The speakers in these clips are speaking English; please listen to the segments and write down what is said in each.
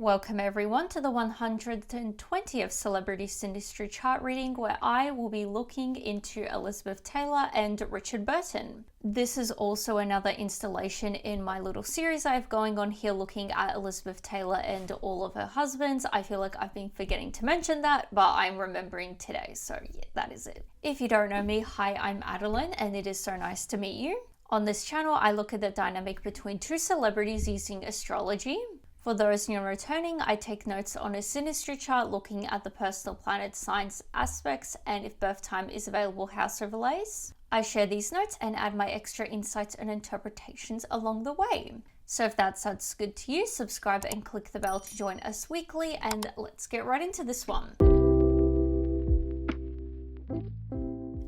Welcome everyone to the 120th Celebrity Synastry chart reading, where I will be looking into Elizabeth Taylor and Richard Burton. This is also another installation in my little series I have going on here, looking at Elizabeth Taylor and all of her husbands. I feel like I've been forgetting to mention that, but I'm remembering today, so yeah, that is it. If you don't know me, hi, I'm Adeline, and it is so nice to meet you. On this channel, I look at the dynamic between two celebrities using astrology. For those new and returning, I take notes on a synastry chart looking at the personal planet signs aspects and if birth time is available house overlays. I share these notes and add my extra insights and interpretations along the way. So if that sounds good to you, subscribe and click the bell to join us weekly, and let's get right into this one.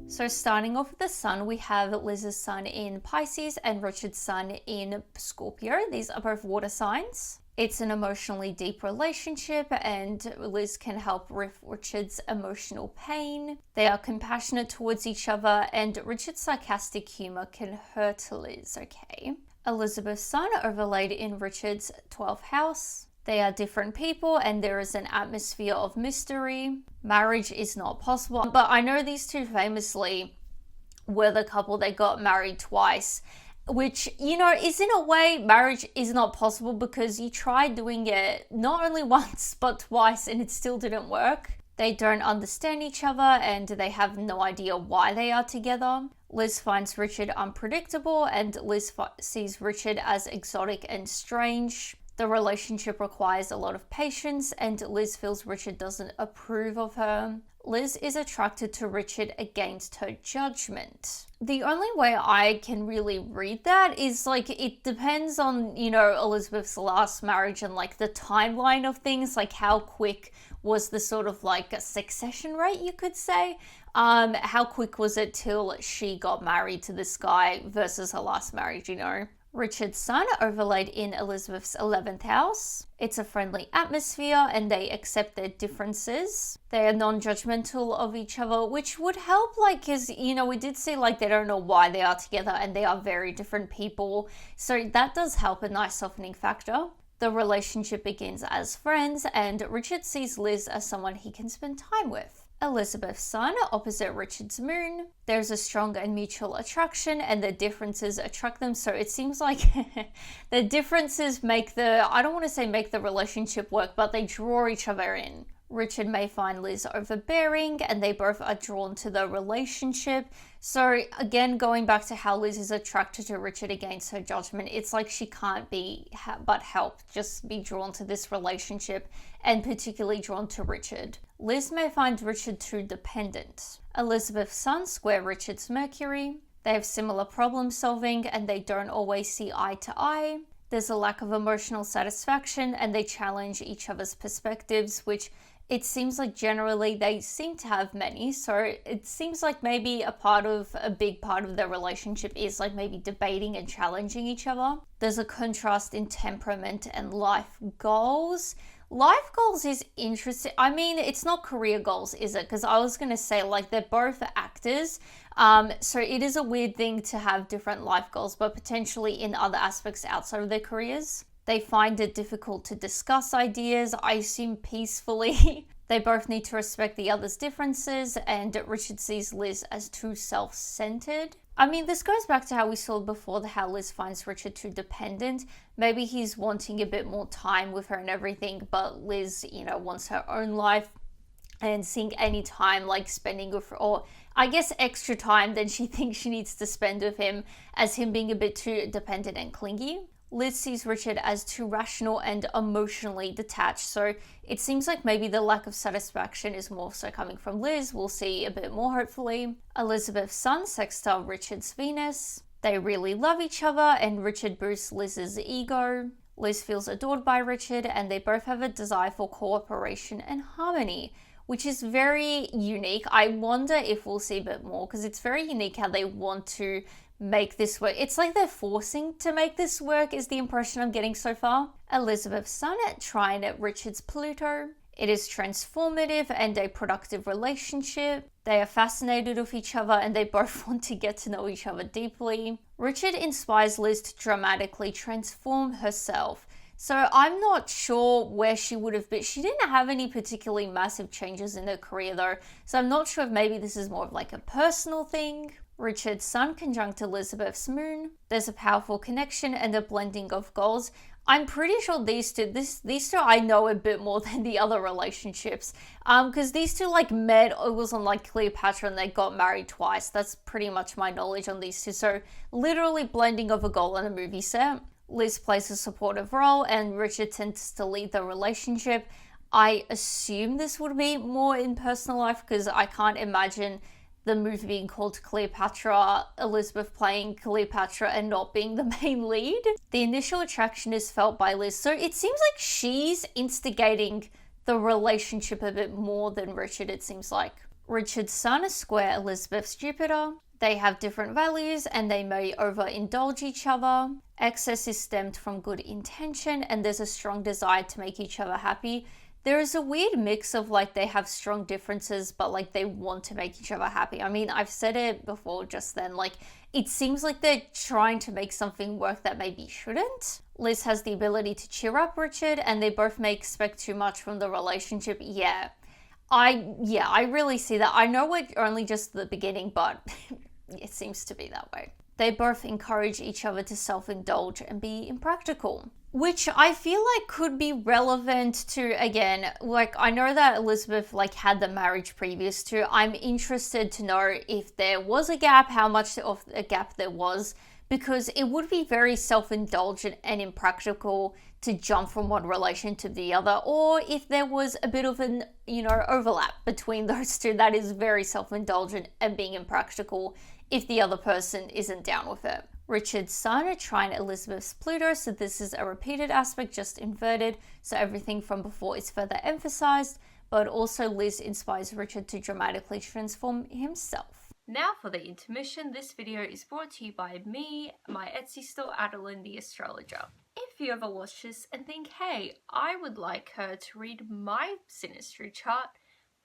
So starting off with the sun, we have Liz's sun in Pisces and Richard's sun in Scorpio. These are both water signs. It's an emotionally deep relationship, and Liz can help with Richard's emotional pain. They are compassionate towards each other, and Richard's sarcastic humor can hurt Liz, okay? Elizabeth's sun overlaid in Richard's 12th house. They are different people, and there is an atmosphere of mystery. Marriage is not possible, but I know these two famously were the couple that got married twice, which, you know, is in a way, marriage is not possible because you tried doing it not only once but twice and it still didn't work. They don't understand each other and they have no idea why they are together. Liz finds Richard unpredictable, and Liz sees Richard as exotic and strange. The relationship requires a lot of patience, and Liz feels Richard doesn't approve of her. Liz is attracted to Richard against her judgment. The only way I can really read that is like it depends on, you know, Elizabeth's last marriage and like the timeline of things, like how quick was the sort of like a succession rate, you could say. How quick was it till she got married to this guy versus her last marriage, you know? Richard's sun overlaid in Elizabeth's 11th house. It's a friendly atmosphere and they accept their differences. They are non-judgmental of each other, which would help, like, because, you know, we did see like they don't know why they are together and they are very different people. So that does help, a nice softening factor. The relationship begins as friends, and Richard sees Liz as someone he can spend time with. Elizabeth's sun opposite Richard's moon. There's a strong and mutual attraction, and the differences attract them. So it seems like the differences make I don't want to say make the relationship work, but they draw each other in. Richard may find Liz overbearing, and they both are drawn to the relationship. So again, going back to how Liz is attracted to Richard against her judgment, it's like she can't but help just be drawn to this relationship, and particularly drawn to Richard. Liz may find Richard too dependent. Elizabeth's sun square Richard's Mercury. They have similar problem solving, and they don't always see eye to eye. There's a lack of emotional satisfaction, and they challenge each other's perspectives, which it seems like generally they seem to have many. So it seems like maybe a big part of their relationship is like maybe debating and challenging each other. There's a contrast in temperament and life goals. Life goals is interesting. I mean, it's not career goals, is it? Because I was going to say, like, they're both actors. So it is a weird thing to have different life goals, but potentially in other aspects outside of their careers. They find it difficult to discuss ideas, I assume peacefully. They both need to respect the other's differences, and Richard sees Liz as too self-centered. I mean, this goes back to how we saw before, how Liz finds Richard too dependent. Maybe he's wanting a bit more time with her and everything, but Liz, you know, wants her own life and seeing any time like spending with her, or I guess extra time than she thinks she needs to spend with him, as him being a bit too dependent and clingy. Liz sees Richard as too rational and emotionally detached, so it seems like maybe the lack of satisfaction is more so coming from Liz. We'll see a bit more, hopefully. Elizabeth's sun sextile Richard's Venus. They really love each other, and Richard boosts Liz's ego. Liz feels adored by Richard, and they both have a desire for cooperation and harmony, which is very unique. I wonder if we'll see a bit more, because it's very unique how they want to make this work. It's like they're forcing to make this work, is the impression I'm getting so far. Elizabeth's sun at Trine at Richard's Pluto. It is transformative and a productive relationship. They are fascinated with each other, and they both want to get to know each other deeply. Richard inspires Liz to dramatically transform herself. So I'm not sure where she would have been. She didn't have any particularly massive changes in her career though. So I'm not sure if maybe this is more of like a personal thing. Richard's Sun conjunct Elizabeth's moon. There's a powerful connection and a blending of goals. I'm pretty sure these two I know a bit more than the other relationships. Because these two like met, it was on like Cleopatra and they got married twice. That's pretty much my knowledge on these two. So literally blending of a goal and a movie set. Liz plays a supportive role and Richard tends to lead the relationship. I assume this would be more in personal life because I can't imagine the movie being called Cleopatra, Elizabeth playing Cleopatra and not being the main lead. The initial attraction is felt by Liz, so it seems like she's instigating the relationship a bit more than Richard, it seems like. Richard's Sun is square Elizabeth's Jupiter. They have different values and they may overindulge each other. Excess is stemmed from good intention and there's a strong desire to make each other happy. There is a weird mix of like they have strong differences but like they want to make each other happy. I mean, I've said it before just then, like it seems like they're trying to make something work that maybe shouldn't. Liz has the ability to cheer up Richard and they both may expect too much from the relationship. I really see that. I know we're only just the beginning, but it seems to be that way. They both encourage each other to self-indulge and be impractical, which I feel like could be relevant to, again, like I know that Elizabeth like had the marriage previous to. I'm interested to know if there was a gap, how much of a gap there was, because it would be very self-indulgent and impractical to jump from one relation to the other, or if there was a bit of an, overlap between those two that is very self-indulgent and being impractical if the other person isn't down with it. Richard's Sun are trine Elizabeth's Pluto, so this is a repeated aspect, just inverted, so everything from before is further emphasized, but also Liz inspires Richard to dramatically transform himself. Now for the intermission, this video is brought to you by me, my Etsy store, Adeline the Astrologer. If you ever watch this and think, hey, I would like her to read my Synastry chart,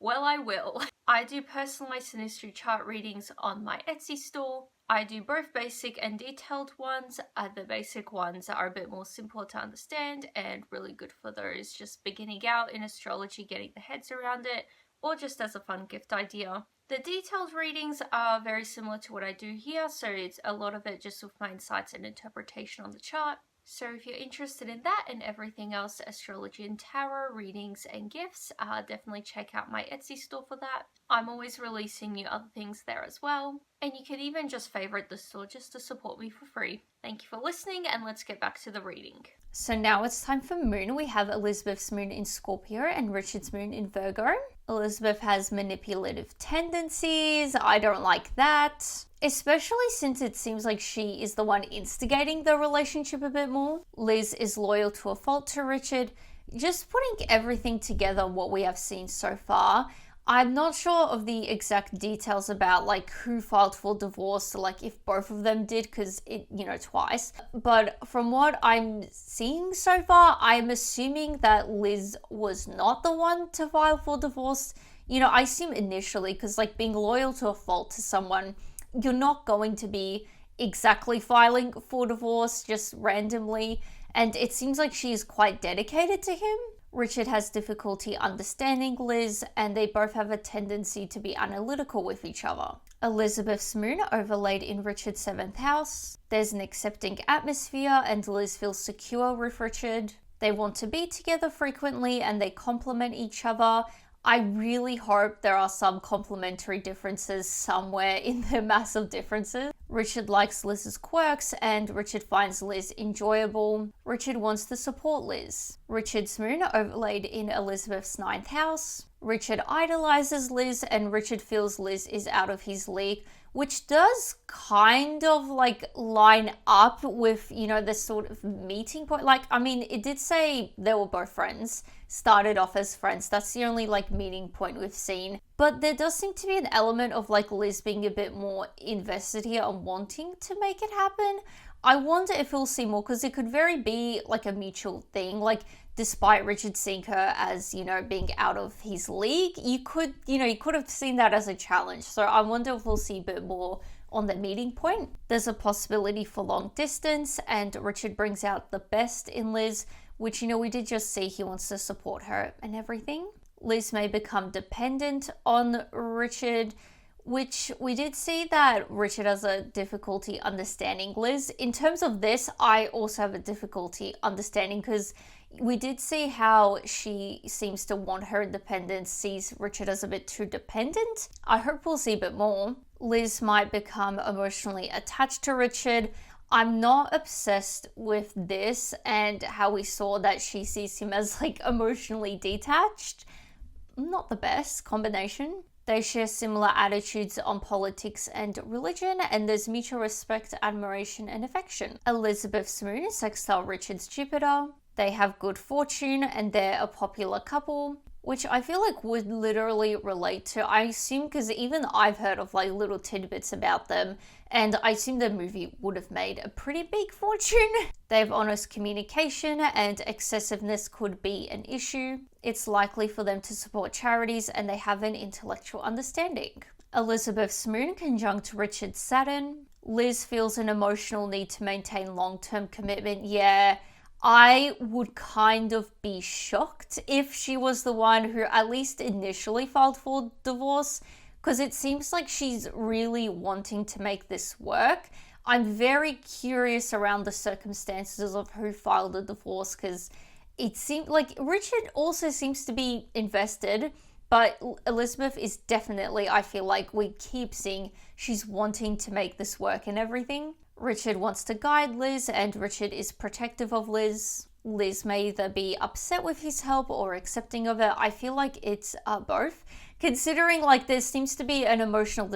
well, I will. I do personalized Synastry chart readings on my Etsy store. I do both basic and detailed ones. The basic ones are a bit more simple to understand and really good for those just beginning out in astrology, getting their heads around it, or just as a fun gift idea. The detailed readings are very similar to what I do here, so it's a lot of it just with my insights and interpretation on the chart. So if you're interested in that and everything else, astrology and tarot, readings and gifts, definitely check out my Etsy store for that. I'm always releasing new other things there as well. And you can even just favorite the store just to support me for free. Thank you for listening and let's get back to the reading. So now it's time for moon. We have Elizabeth's moon in Scorpio and Richard's moon in Virgo. Elizabeth has manipulative tendencies. I don't like that. Especially since it seems like she is the one instigating the relationship a bit more. Liz is loyal to a fault to Richard. Just putting everything together, what we have seen so far, I'm not sure of the exact details about like who filed for divorce, like if both of them did, because it, twice. But from what I'm seeing so far, I'm assuming that Liz was not the one to file for divorce. I assume initially, because like being loyal to a fault to someone, you're not going to be exactly filing for divorce just randomly. And it seems like she is quite dedicated to him. Richard has difficulty understanding Liz, and they both have a tendency to be analytical with each other. Elizabeth's moon overlaid in Richard's 7th house. There's an accepting atmosphere, and Liz feels secure with Richard. They want to be together frequently, and they complement each other. I really hope there are some complementary differences somewhere in their massive differences. Richard likes Liz's quirks and Richard finds Liz enjoyable. Richard wants to support Liz. Richard's moon overlaid in Elizabeth's 9th house. Richard idolizes Liz and Richard feels Liz is out of his league, which does kind of like line up with, this sort of meeting point. Like, I mean, it did say they were both friends, started off as friends. That's the only like meeting point we've seen. But there does seem to be an element of like Liz being a bit more invested here and wanting to make it happen. I wonder if we'll see more, because it could very be like a mutual thing. Like, despite Richard seeing her as, being out of his league, you could have seen that as a challenge. So I wonder if we'll see a bit more on the meeting point. There's a possibility for long distance, and Richard brings out the best in Liz, which, you know, we did just see he wants to support her and everything. Liz may become dependent on Richard, which we did see that Richard has a difficulty understanding Liz. In terms of this, I also have a difficulty understanding, because we did see how she seems to want her independence, sees Richard as a bit too dependent. I hope we'll see a bit more. Liz might become emotionally attached to Richard. I'm not obsessed with this and how we saw that she sees him as like emotionally detached. Not the best combination. They share similar attitudes on politics and religion, and there's mutual respect, admiration, and affection. Elizabeth's moon is sextile Richard's Jupiter. They have good fortune, and they're a popular couple, which I feel like would literally relate to, I assume, because even I've heard of like little tidbits about them, and I assume the movie would have made a pretty big fortune. They have honest communication, and excessiveness could be an issue. It's likely for them to support charities, and they have an intellectual understanding. Elizabeth's moon conjunct Richard's Saturn. Liz feels an emotional need to maintain long-term commitment. Yeah, I would kind of be shocked if she was the one who at least initially filed for divorce, because it seems like she's really wanting to make this work. I'm very curious around the circumstances of who filed the divorce, because it seemed like Richard also seems to be invested, but Elizabeth is definitely, I feel like we keep seeing she's wanting to make this work and everything. Richard wants to guide Liz, and Richard is protective of Liz. Liz may either be upset with his help or accepting of it. I feel like it's both, considering like there seems to be an emotional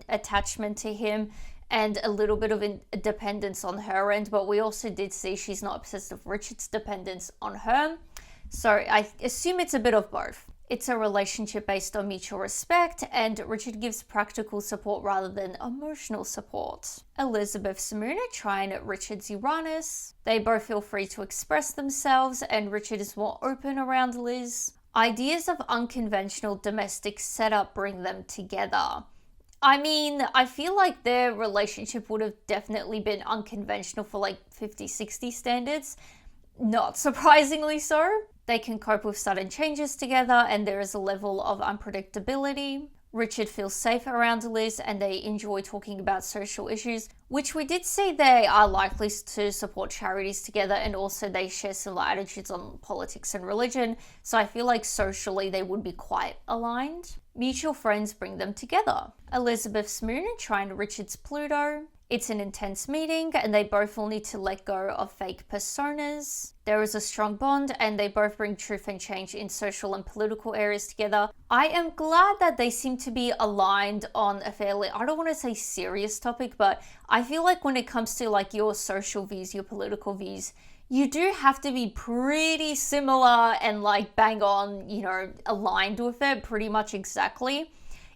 attachment to him and a little bit of dependence on her end, but we also did see she's not obsessed with Richard's dependence on her. So I assume it's a bit of both. It's a relationship based on mutual respect, and Richard gives practical support rather than emotional support. Elizabeth's moon at Trine Richard's Uranus. They both feel free to express themselves, and Richard is more open around Liz. Ideas of unconventional domestic setup bring them together. I mean, I feel like their relationship would have definitely been unconventional for like 50-60 standards. Not surprisingly so. They can cope with sudden changes together, and there is a level of unpredictability. Richard feels safe around Liz, and they enjoy talking about social issues, which we did see they are likely to support charities together, and also they share similar attitudes on politics and religion, so I feel like socially they would be quite aligned. Mutual friends bring them together. Elizabeth's moon trine Richard's Pluto. It's an intense meeting, and they both will need to let go of fake personas. There is a strong bond, and they both bring truth and change in social and political areas together. I am glad that they seem to be aligned on a fairly, I don't want to say serious topic, but I feel like when it comes to like your social views, your political views, you do have to be pretty similar and like bang on, you know, aligned with it pretty much exactly.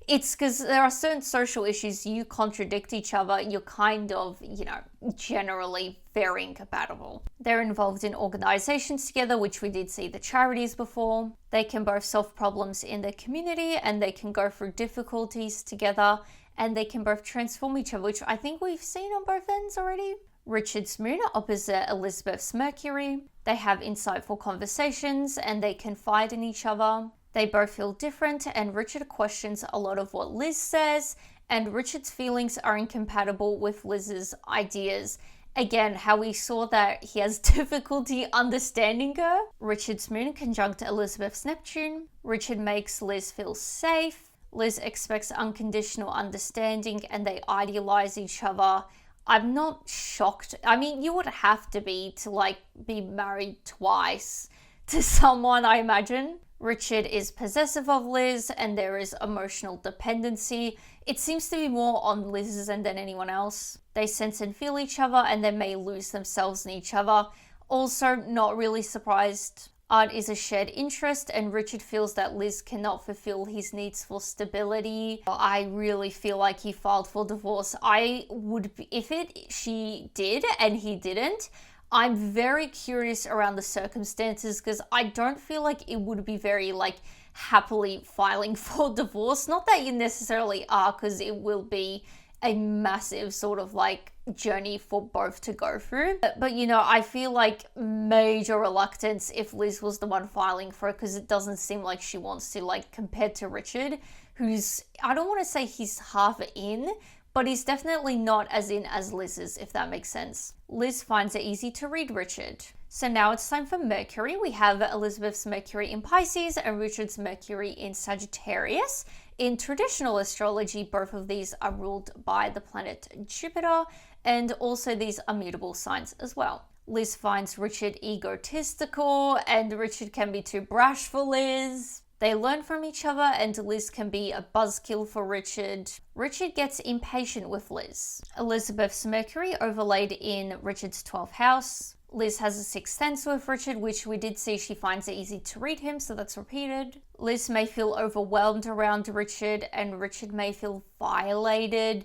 It's because there are certain social issues you contradict each other, you're kind of, you know, generally very incompatible. They're involved in organizations together, which we did see the charities before. They can both solve problems in their community, and they can go through difficulties together, and they can both transform each other, which I think we've seen on both ends already. Richard's moon opposite Elizabeth's Mercury. They have insightful conversations, and they confide in each other. They both feel different, and Richard questions a lot of what Liz says, and Richard's feelings are incompatible with Liz's ideas. Again, how we saw that he has difficulty understanding her. Richard's moon conjunct Elizabeth's Neptune. Richard makes Liz feel safe. Liz expects unconditional understanding, and they idealize each other. I'm not shocked. I mean, you would have to be like be married twice to someone, I imagine. Richard is possessive of Liz, and there is emotional dependency. It seems to be more on Liz's end than anyone else. They sense and feel each other, and they may lose themselves in each other. Also, not really surprised. Art is a shared interest, and Richard feels that Liz cannot fulfill his needs for stability. I really feel like he filed for divorce. I would, she did and he didn't, I'm very curious around the circumstances, because I don't feel like it would be very like happily filing for divorce. Not that you necessarily are, because it will be a massive sort of like journey for both to go through. But you know, I feel like major reluctance if Liz was the one filing for it, because it doesn't seem like she wants to, like, compared to Richard, who's, I don't want to say he's half in, but he's definitely not as in as Liz is, if that makes sense. Liz finds it easy to read Richard. So now it's time for Mercury. We have Elizabeth's Mercury in Pisces and Richard's Mercury in Sagittarius. In traditional astrology, both of these are ruled by the planet Jupiter, and also these are mutable signs as well. Liz finds Richard egotistical, and Richard can be too brash for Liz. They learn from each other, and Liz can be a buzzkill for Richard. Richard gets impatient with Liz. Elizabeth's Mercury overlaid in Richard's 12th house. Liz has a sixth sense with Richard, which we did see she finds it easy to read him, so that's repeated. Liz may feel overwhelmed around Richard, and Richard may feel violated.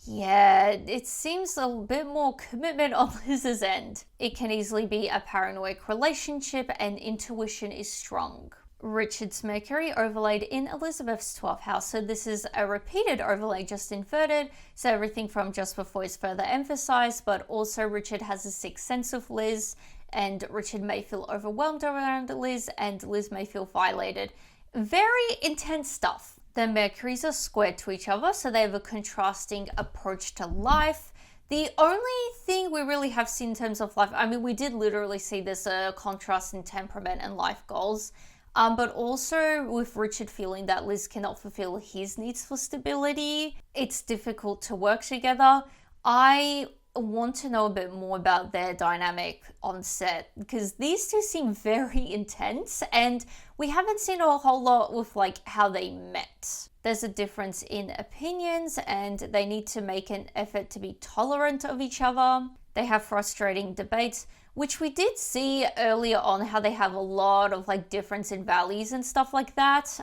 Yeah, it seems a bit more commitment on Liz's end. It can easily be a paranoid relationship, and intuition is strong. Richard's Mercury overlaid in Elizabeth's 12th house. So this is a repeated overlay, just inverted. So everything from just before is further emphasized, but also Richard has a sixth sense of Liz, and Richard may feel overwhelmed around Liz, and Liz may feel violated. Very intense stuff. The Mercuries are squared to each other, so they have a contrasting approach to life. The only thing we really have seen in terms of life, I mean, we did literally see this contrast in temperament and life goals. But also with Richard feeling that Liz cannot fulfill his needs for stability, it's difficult to work together. I want to know a bit more about their dynamic on set, because these two seem very intense, and we haven't seen a whole lot with like how they met. There's a difference in opinions, and they need to make an effort to be tolerant of each other. They have frustrating debates, which we did see earlier on, how they have a lot of like difference in values and stuff like that.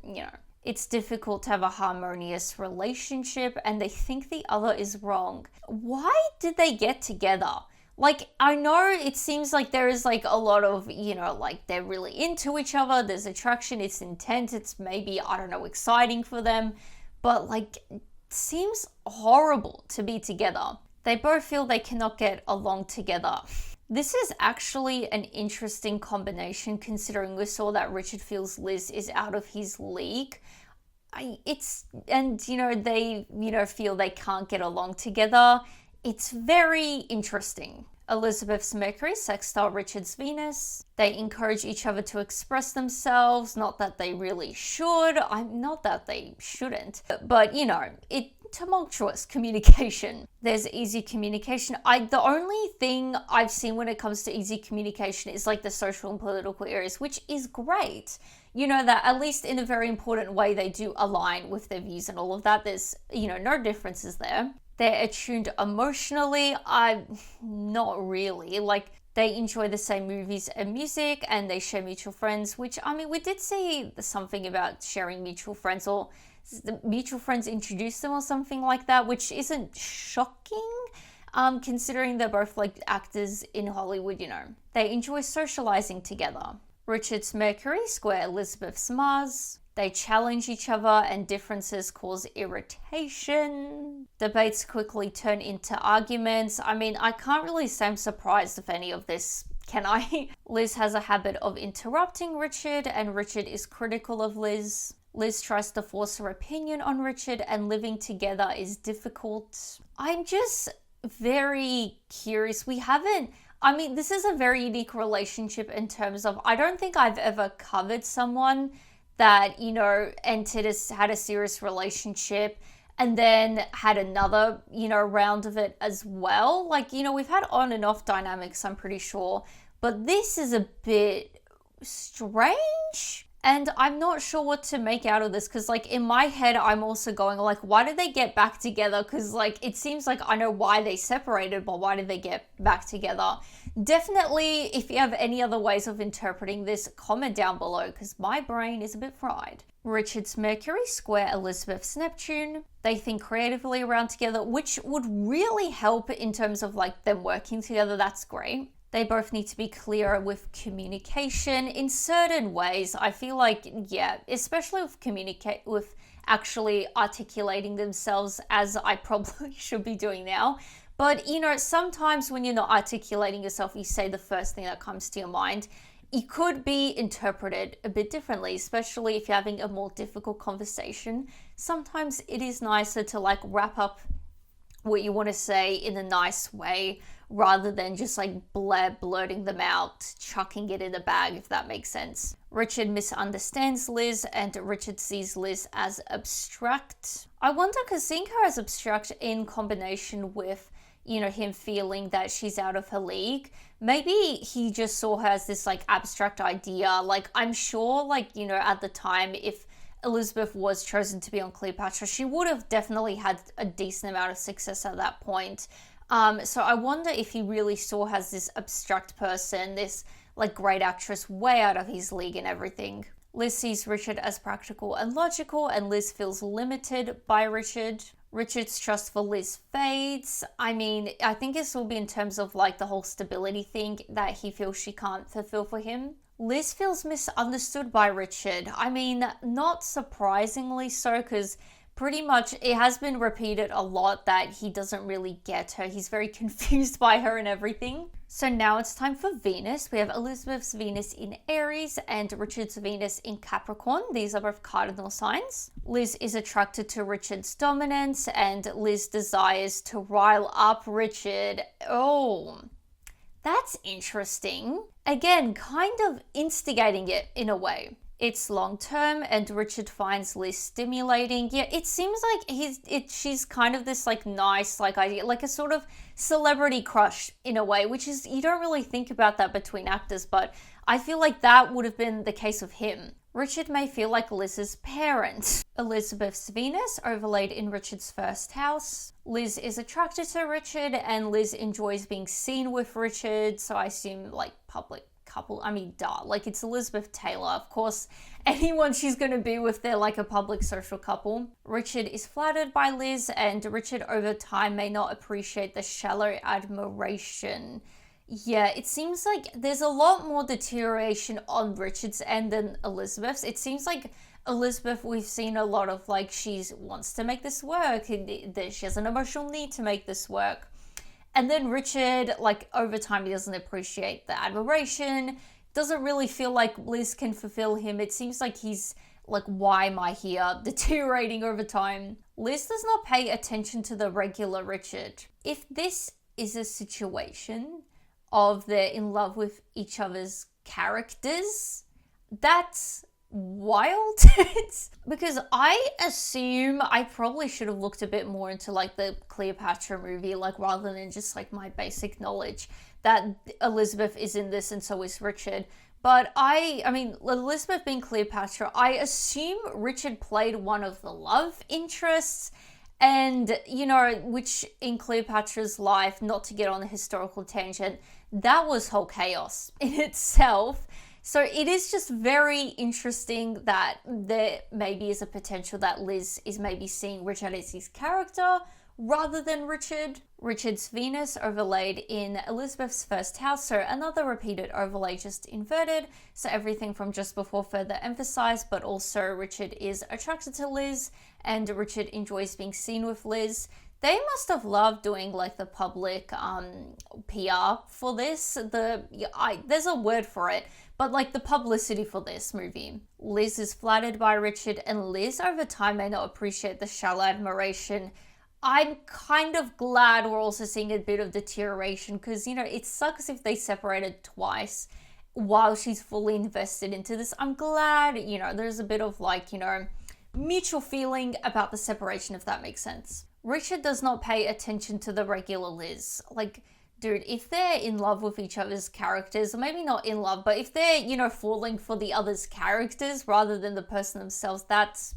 You know, it's difficult to have a harmonious relationship, and they think the other is wrong. Why did they get together? Like, I know it seems like there is like a lot of, you know, like they're really into each other, there's attraction, it's intense, it's maybe, I don't know, exciting for them, but like, it seems horrible to be together. They both feel they cannot get along together. This is actually an interesting combination, considering we saw that Richard feels Liz is out of his league. They, feel they can't get along together. It's very interesting. Elizabeth's Mercury sextile Richard's Venus. They encourage each other to express themselves, not that they really should. Not that they shouldn't, but tumultuous communication. There's easy communication. The only thing I've seen when it comes to easy communication is like the social and political areas, which is great. You know, that at least in a very important way they do align with their views and all of that. There's, no differences there. They're attuned emotionally. Not really. Like, they enjoy the same movies and music, and they share mutual friends, which, I mean, we did see something about sharing mutual friends, or the mutual friends introduced them or something like that, which isn't shocking, considering they're both like actors in Hollywood. They enjoy socializing together. Richard's Mercury square Elizabeth's Mars. They challenge each other, and differences cause irritation. Debates quickly turn into arguments. I mean, I can't really say I'm surprised if any of this, can I? Liz has a habit of interrupting Richard, and Richard is critical of Liz. Liz tries to force her opinion on Richard, and living together is difficult. I'm just very curious. This is a very unique relationship in terms of, I don't think I've ever covered someone that, had a serious relationship and then had another, round of it as well. Like, we've had on and off dynamics, I'm pretty sure, but this is a bit strange. And I'm not sure what to make out of this, because like in my head, I'm also going like, why did they get back together? Because like, it seems like I know why they separated, but why did they get back together? Definitely, if you have any other ways of interpreting this, comment down below, because my brain is a bit fried. Richard's Mercury square Elizabeth's Neptune. They think creatively around together, which would really help in terms of like them working together. That's great. They both need to be clearer with communication in certain ways. I feel like, especially with actually articulating themselves as I probably should be doing now. But, sometimes when you're not articulating yourself, you say the first thing that comes to your mind. It could be interpreted a bit differently, especially if you're having a more difficult conversation. Sometimes it is nicer to wrap up what you want to say in a nice way rather than just blurting them out, chucking it in a bag, if that makes sense. Richard misunderstands Liz and Richard sees Liz as abstract. I wonder, because seeing her as abstract in combination with him feeling that she's out of her league, maybe he just saw her as this abstract idea. I'm sure at the time, if Elizabeth was chosen to be on Cleopatra, she would have definitely had a decent amount of success at that point. So I wonder if he really saw her as this abstract person, this great actress way out of his league and everything. Liz sees Richard as practical and logical, and Liz feels limited by Richard. Richard's trust for Liz fades. I think this will be in terms of the whole stability thing that he feels she can't fulfill for him. Liz feels misunderstood by Richard. Not surprisingly so, because pretty much it has been repeated a lot that he doesn't really get her. He's very confused by her and everything. So now it's time for Venus. We have Elizabeth's Venus in Aries and Richard's Venus in Capricorn. These are both cardinal signs. Liz is attracted to Richard's dominance and Liz desires to rile up Richard. Oh, that's interesting. Again, kind of instigating it in a way. It's long term and Richard finds Liz stimulating. Yeah, it seems like she's kind of this nice idea, a sort of celebrity crush in a way, which is, you don't really think about that between actors, but I feel like that would have been the case of him. Richard may feel like Liz's parent. Elizabeth's Venus overlaid in Richard's first house. Liz is attracted to Richard and Liz enjoys being seen with Richard, so I assume public couple. Duh. It's Elizabeth Taylor. Of course, anyone she's going to be with, they're a public social couple. Richard is flattered by Liz, and Richard over time may not appreciate the shallow admiration. Yeah, it seems like there's a lot more deterioration on Richard's end than Elizabeth's. It seems like Elizabeth, we've seen a lot of she wants to make this work. She has an emotional need to make this work. And then Richard, over time, he doesn't appreciate the admiration, doesn't really feel like Liz can fulfill him. It seems like he's why am I here? Deteriorating over time. Liz does not pay attention to the regular Richard. If this is a situation of they're in love with each other's characters, that's wild. Because I assume I probably should have looked a bit more into the Cleopatra movie, rather than just my basic knowledge that Elizabeth is in this and so is Richard. But Elizabeth being Cleopatra, I assume Richard played one of the love interests, and which in Cleopatra's life, not to get on a historical tangent, that was whole chaos in itself. So it is just very interesting that there maybe is a potential that Liz is maybe seeing Richard as his character rather than Richard. Richard's Venus overlaid in Elizabeth's first house, so another repeated overlay, just inverted. So everything from just before further emphasized, but also Richard is attracted to Liz and Richard enjoys being seen with Liz. They must have loved doing the public PR for this. There's a word for it, but the publicity for this movie. Liz is flattered by Richard, and Liz over time may not appreciate the shallow admiration. I'm kind of glad we're also seeing a bit of deterioration, because it sucks if they separated twice while she's fully invested into this. I'm glad there's a bit of mutual feeling about the separation, if that makes sense. Richard does not pay attention to the regular Liz. Dude, if they're in love with each other's characters, or maybe not in love, but if they're, falling for the other's characters rather than the person themselves, that's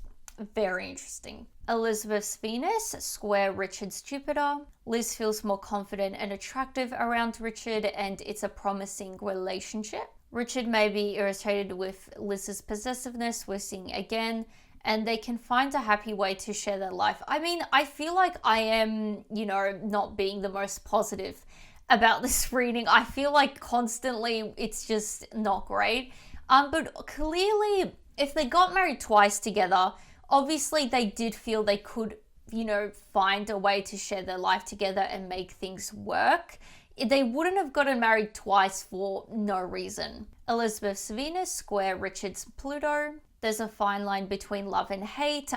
very interesting. Elizabeth's Venus square Richard's Jupiter. Liz feels more confident and attractive around Richard, and it's a promising relationship. Richard may be irritated with Liz's possessiveness, we're seeing again, and they can find a happy way to share their life. I feel like I am, not being the most positive about this reading. I feel like constantly it's just not great. But clearly, if they got married twice together, Obviously, they did feel they could, find a way to share their life together and make things work. They wouldn't have gotten married twice for no reason. Elizabeth's Venus square Richard's Pluto. There's a fine line between love and hate.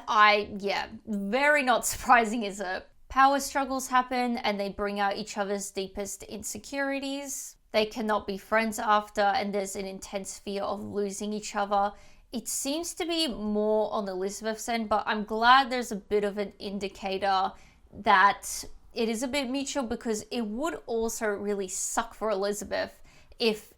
Very not surprising, is it? Power struggles happen and they bring out each other's deepest insecurities. They cannot be friends after, and there's an intense fear of losing each other. It seems to be more on Elizabeth's end, but I'm glad there's a bit of an indicator that it is a bit mutual, because it would also really suck for Elizabeth if,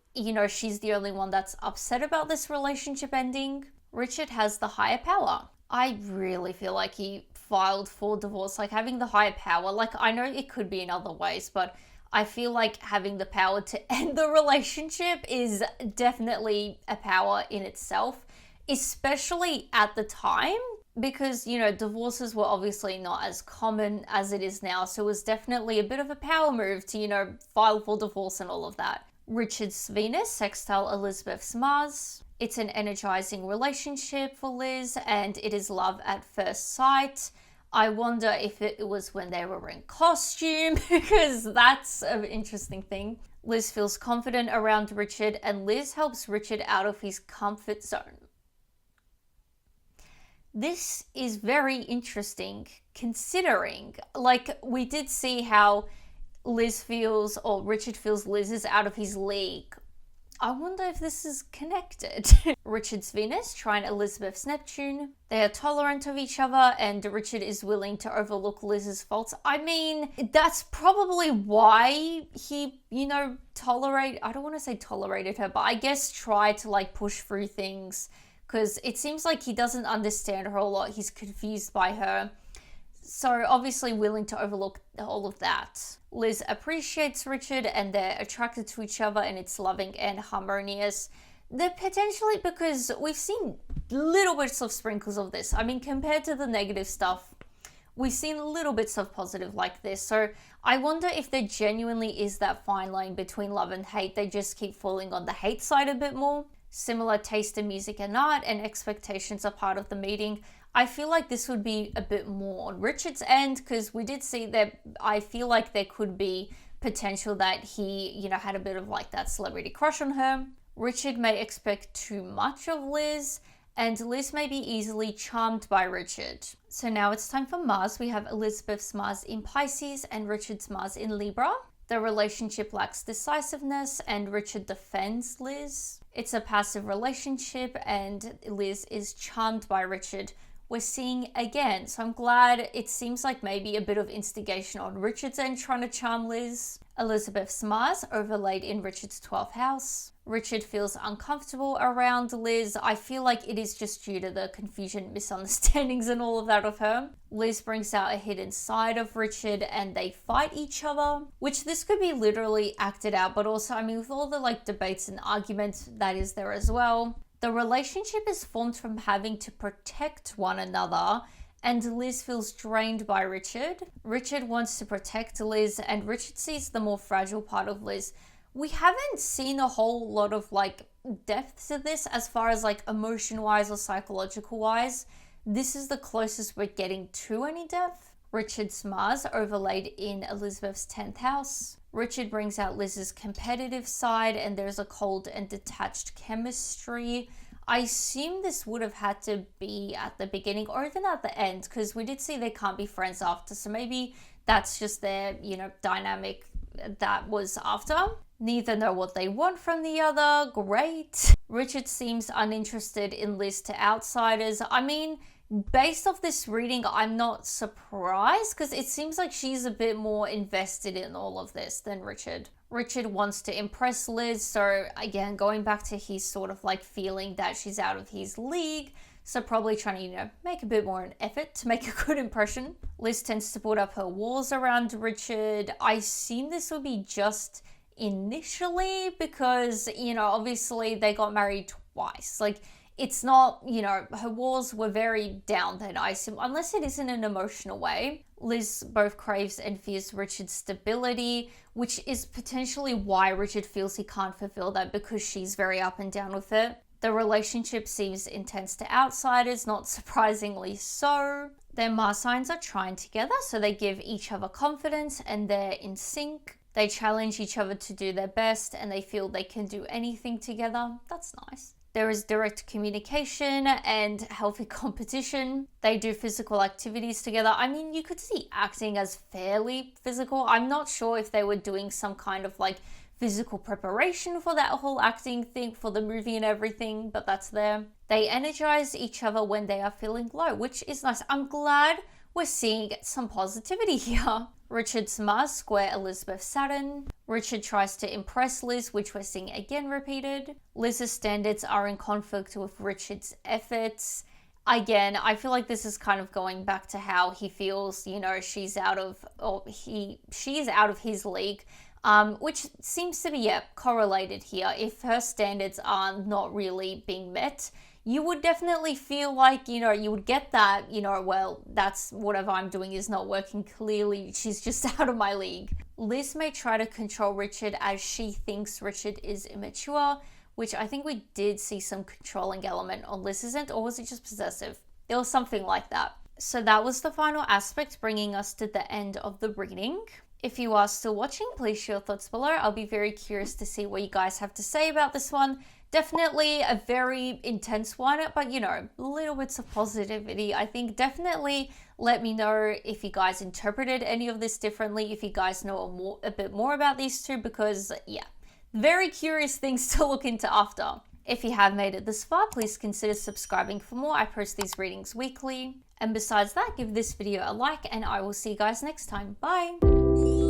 she's the only one that's upset about this relationship ending. Richard has the higher power. I really feel like he filed for divorce, like having the higher power. Like, I know it could be in other ways, but I feel like having the power to end the relationship is definitely a power in itself, especially at the time, because, divorces were obviously not as common as it is now. So it was definitely a bit of a power move to, file for divorce and all of that. Richard's Venus sextile Elizabeth's Mars. It's an energizing relationship for Liz, and it is love at first sight. I wonder if it was when they were in costume, because that's an interesting thing. Liz feels confident around Richard, and Liz helps Richard out of his comfort zone. This is very interesting, considering, like, we did see how Richard feels Liz is out of his league. I wonder if this is connected. Richard's Venus, Trine Elizabeth's Neptune. They are tolerant of each other, and Richard is willing to overlook Liz's faults. I mean, that's probably why he, I don't want to say tolerated her, but I guess tried to push through things, because it seems like he doesn't understand her a lot. He's confused by her. So obviously willing to overlook all of that. Liz appreciates Richard and they're attracted to each other, and it's loving and harmonious. They're potentially, because we've seen little bits of sprinkles of this. I mean, compared to the negative stuff, we've seen little bits of positive like this. So I wonder if there genuinely is that fine line between love and hate. They just keep falling on the hate side a bit more. Similar taste in music and art, and expectations are part of the meeting. I feel like this would be a bit more on Richard's end, because we did see that I feel like there could be potential that he, had a bit of that celebrity crush on her. Richard may expect too much of Liz, and Liz may be easily charmed by Richard. So now it's time for Mars. We have Elizabeth's Mars in Pisces and Richard's Mars in Libra. The relationship lacks decisiveness, and Richard defends Liz. It's a passive relationship, and Liz is charmed by Richard. We're seeing again. So I'm glad. It seems like maybe a bit of instigation on Richard's end trying to charm Liz. Elizabeth's Mars overlaid in Richard's 12th house. Richard feels uncomfortable around Liz. I feel like it is just due to the confusion, misunderstandings and all of that of her. Liz brings out a hidden side of Richard and they fight each other, which this could be literally acted out, but also, I mean, with all the debates and arguments that is there as well. The relationship is formed from having to protect one another, and Liz feels drained by Richard. Richard wants to protect Liz, and Richard sees the more fragile part of Liz. We haven't seen a whole lot of depth to this as far as emotion-wise or psychological-wise. This is the closest we're getting to any depth. Richard's Mars overlaid in Elizabeth's 10th house. Richard brings out Liz's competitive side, and there's a cold and detached chemistry. I assume this would have had to be at the beginning or even at the end, because we did see they can't be friends after, so maybe that's just their, dynamic that was after. Neither know what they want from the other. Great. Richard seems uninterested in Liz to outsiders. I mean, based off this reading, I'm not surprised, because it seems like she's a bit more invested in all of this than Richard. Richard wants to impress Liz, so again, going back to his sort of feeling that she's out of his league, so probably trying to, make a bit more an effort to make a good impression. Liz tends to put up her walls around Richard. I assume this would be just initially because, obviously they got married twice. It's not, her walls were very down then, I assume, unless it is in an emotional way. Liz both craves and fears Richard's stability, which is potentially why Richard feels he can't fulfill that, because she's very up and down with it. The relationship seems intense to outsiders, not surprisingly so. Their Mars signs are trine together, so they give each other confidence and they're in sync. They challenge each other to do their best and they feel they can do anything together. That's nice. There is direct communication and healthy competition. They do physical activities together. I mean, you could see acting as fairly physical. I'm not sure if they were doing some kind of like physical preparation for that whole acting thing for the movie and everything, but that's there. They energize each other when they are feeling low, which is nice. I'm glad we're seeing some positivity here. Richard's Mars square Elizabeth Saturn. Richard tries to impress Liz, which we're seeing again repeated. Liz's standards are in conflict with Richard's efforts. Again, I feel like this is kind of going back to how he feels, you know, she's out of his league, which seems to be, correlated here. If her standards are not really being met, you would definitely feel like, you know, you would get that, you know, well, that's whatever I'm doing is not working. Clearly, she's just out of my league. Liz may try to control Richard as she thinks Richard is immature, which I think we did see some controlling element on Liz's end, or was it just possessive? There was something like that. So that was the final aspect, bringing us to the end of the reading. If you are still watching, please share your thoughts below. I'll be very curious to see what you guys have to say about this one. Definitely a very intense one, but you know, little bits of positivity. I think definitely let me know if you guys interpreted any of this differently, if you guys know a bit more about these two, because yeah, very curious things to look into after. If you have made it this far, please consider subscribing for more. I post these readings weekly. And besides that, give this video a like and I will see you guys next time. Bye!